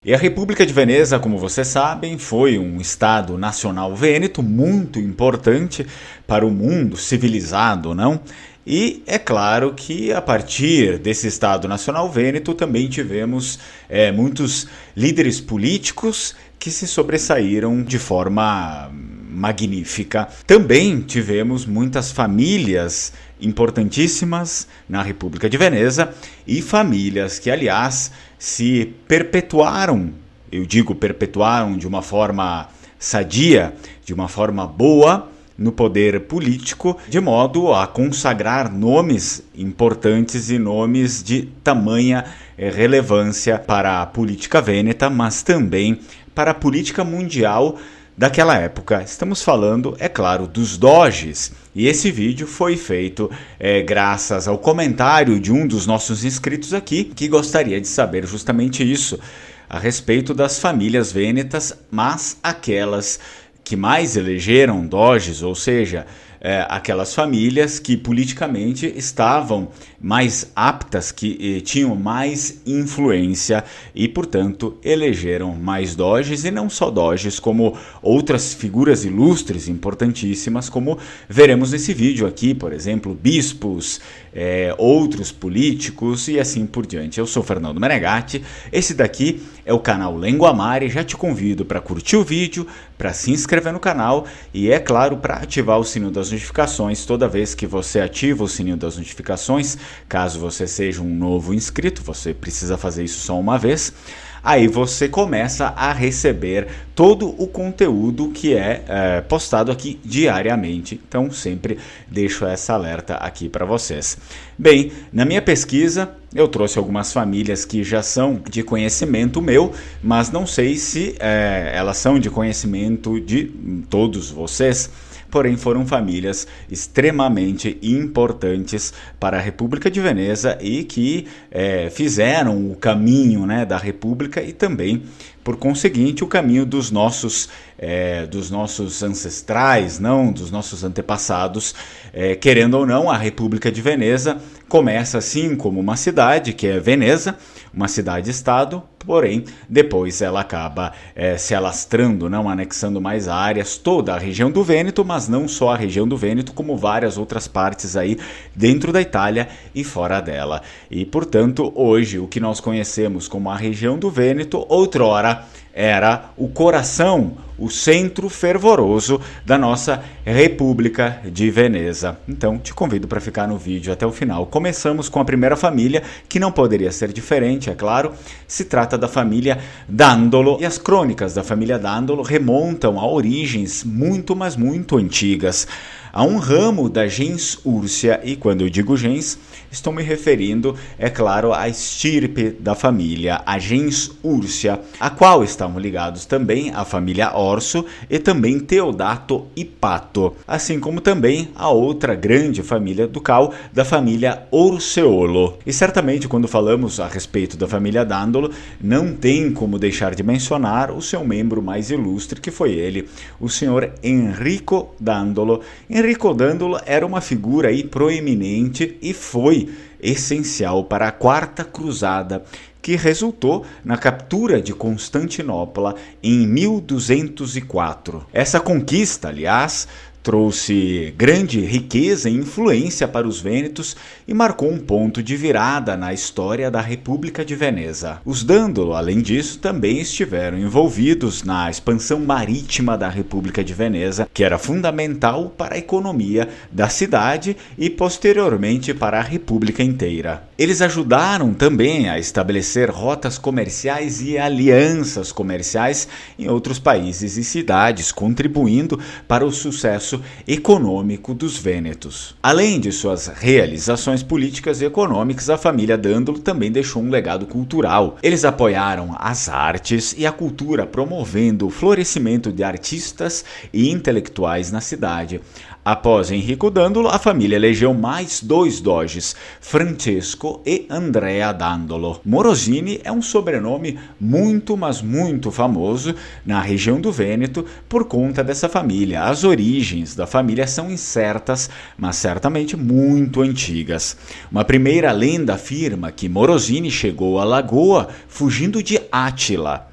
E a República de Veneza, como vocês sabem, foi um Estado nacional vêneto muito importante para o mundo civilizado, não? E é claro que a partir desse Estado Nacional Vêneto também tivemos muitos líderes políticos que se sobressaíram de forma magnífica. Também tivemos muitas famílias importantíssimas na República de Veneza e famílias que, aliás, se perpetuaram, eu digo perpetuaram de uma forma sadia, de uma forma boa, no poder político, de modo a consagrar nomes importantes e nomes de tamanha relevância para a política vêneta, mas também para a política mundial daquela época. Estamos falando, é claro, dos doges. E esse vídeo foi feito graças ao comentário de um dos nossos inscritos aqui, que gostaria de saber justamente isso, a respeito das famílias vênetas, mas aquelas que mais elegeram doges, ou seja, aquelas famílias que politicamente estavam mais aptas, que tinham mais influência e, portanto, elegeram mais doges, e não só doges, como outras figuras ilustres, importantíssimas, como veremos nesse vídeo aqui, por exemplo, bispos, outros políticos e assim por diante. Eu sou Fernando Menegatti, esse daqui é o canal Lengoamare. Já te convido para curtir o vídeo, para se inscrever no canal e, é claro, para ativar o sininho das notificações. Toda vez que você ativa o sininho das notificações, caso você seja um novo inscrito, você precisa fazer isso só uma vez, aí você começa a receber todo o conteúdo que é postado aqui diariamente. Então sempre deixo essa alerta aqui para vocês. Bem, na minha pesquisa eu trouxe algumas famílias que já são de conhecimento meu, mas não sei se elas são de conhecimento de todos vocês. Porém, foram famílias extremamente importantes para a República de Veneza e que fizeram o caminho, né, da República e também, por conseguinte, o caminho dos nossos ancestrais, não dos nossos antepassados. Querendo ou não, a República de Veneza começa assim como uma cidade, que é Veneza, uma cidade-estado, porém depois ela acaba se alastrando, não, anexando mais áreas, toda a região do Vêneto, mas não só a região do Vêneto, como várias outras partes aí dentro da Itália e fora dela. E, portanto, hoje o que nós conhecemos como a região do Vêneto, outrora era o coração, o centro fervoroso da nossa República de Veneza. Então, te convido para ficar no vídeo até o final. Começamos com a primeira família, que não poderia ser diferente, é claro. Se trata da família Dandolo, e as crônicas da família Dandolo remontam a origens muito, mas muito antigas, a um ramo da gens Úrsia, e quando eu digo gens, estou me referindo, é claro, à estirpe da família, a gens Úrsia, a qual estavam ligados também a família Orso e também Teodato e Pato, assim como também a outra grande família ducal, da família Orseolo. E certamente quando falamos a respeito da família Dandolo, não tem como deixar de mencionar o seu membro mais ilustre, que foi ele, o senhor Enrico Dandolo. Enrico Dandolo era uma figura aí proeminente e foi essencial para a Quarta Cruzada, que resultou na captura de Constantinopla em 1204. Essa conquista, aliás, trouxe grande riqueza e influência para os vênetos e marcou um ponto de virada na história da República de Veneza. Os Dandolo, além disso, também estiveram envolvidos na expansão marítima da República de Veneza, que era fundamental para a economia da cidade e posteriormente para a República inteira. Eles ajudaram também a estabelecer rotas comerciais e alianças comerciais em outros países e cidades, contribuindo para o sucesso econômico dos vênetos. Além de suas realizações políticas e econômicas, a família Dandolo também deixou um legado cultural. Eles apoiaram as artes e a cultura, promovendo o florescimento de artistas e intelectuais na cidade. Após Enrico Dandolo, a família elegeu mais dois doges, Francesco e Andrea Dandolo. Morosini é um sobrenome muito, mas muito famoso na região do Vêneto por conta dessa família. As origens da família são incertas, mas certamente muito antigas. Uma primeira lenda afirma que Morosini chegou à lagoa fugindo de Átila.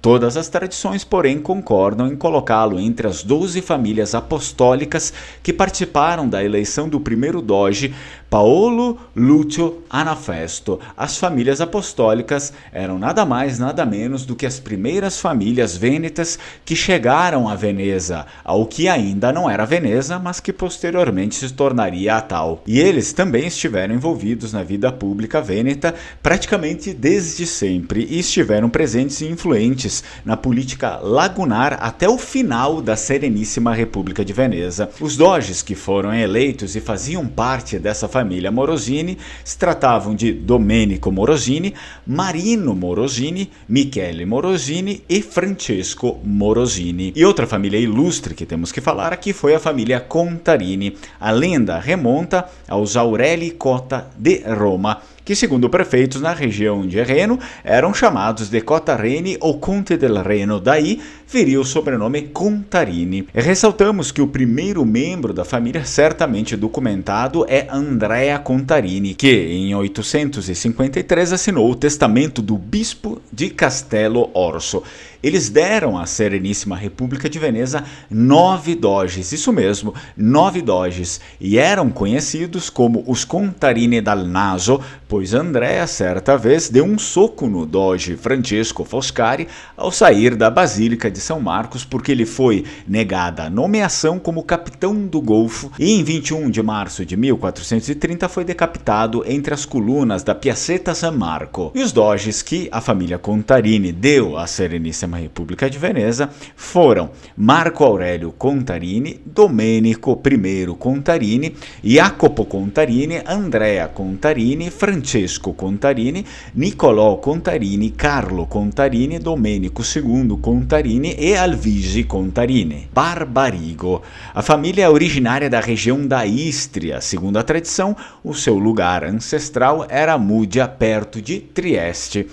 Todas as tradições, porém, concordam em colocá-lo entre as 12 famílias apostólicas que participaram da eleição do primeiro doge Paolo Lúcio Anafesto. As famílias apostólicas eram nada mais, nada menos do que as primeiras famílias vênetas que chegaram a Veneza, ao que ainda não era Veneza, mas que posteriormente se tornaria a tal. E eles também estiveram envolvidos na vida pública vêneta praticamente desde sempre e estiveram presentes e influentes na política lagunar até o final da Sereníssima República de Veneza. Os doges que foram eleitos e faziam parte dessa família Morosini se tratavam de Domenico Morosini, Marino Morosini, Michele Morosini e Francesco Morosini. E outra família ilustre que temos que falar aqui foi a família Contarini. A lenda remonta aos Aureli Cotta de Roma, que, segundo prefeitos na região de Reno, eram chamados de Cotta Reni ou Conte del Reno, daí viria o sobrenome Contarini. Ressaltamos que o primeiro membro da família certamente documentado é Andrea Contarini, que em 853 assinou o testamento do bispo de Castello Orso. Eles deram à Sereníssima República de Veneza 9 doges, isso mesmo, 9 doges, e eram conhecidos como os Contarini dal Naso, pois Andrea certa vez deu um soco no doge Francesco Foscari ao sair da Basílica de São Marcos, porque lhe foi negada a nomeação como capitão do Golfo, e em 21 de março de 1430 foi decapitado entre as colunas da Piazzetta San Marco. E os doges que a família Contarini deu à Sereníssima República de Veneza foram Marco Aurelio Contarini, Domenico I Contarini, Jacopo Contarini, Andrea Contarini, Francesco Contarini, Niccolò Contarini, Carlo Contarini, Domenico II Contarini e Alvisi Contarini. Barbarigo. A família é originária da região da Istria. Segundo a tradição, o seu lugar ancestral era Múdia, perto de Trieste.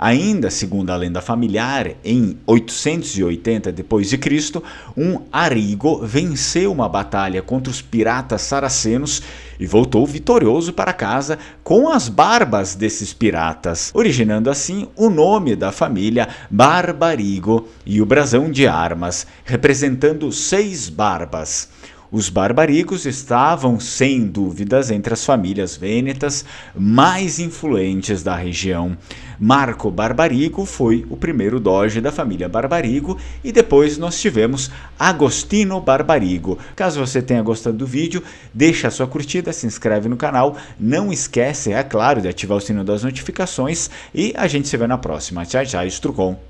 Ainda, segundo a lenda familiar, em 880 d.C., um Arigo venceu uma batalha contra os piratas saracenos e voltou vitorioso para casa com as barbas desses piratas, originando assim o nome da família Barbarigo e o brasão de armas, representando 6 barbas. Os barbarigos estavam, sem dúvidas, entre as famílias vênetas mais influentes da região. Marco Barbarigo foi o primeiro doge da família Barbarigo e depois nós tivemos Agostino Barbarigo. Caso você tenha gostado do vídeo, deixa a sua curtida, se inscreve no canal, não esquece, é claro, de ativar o sino das notificações e a gente se vê na próxima. Tchau, tchau, Strucon.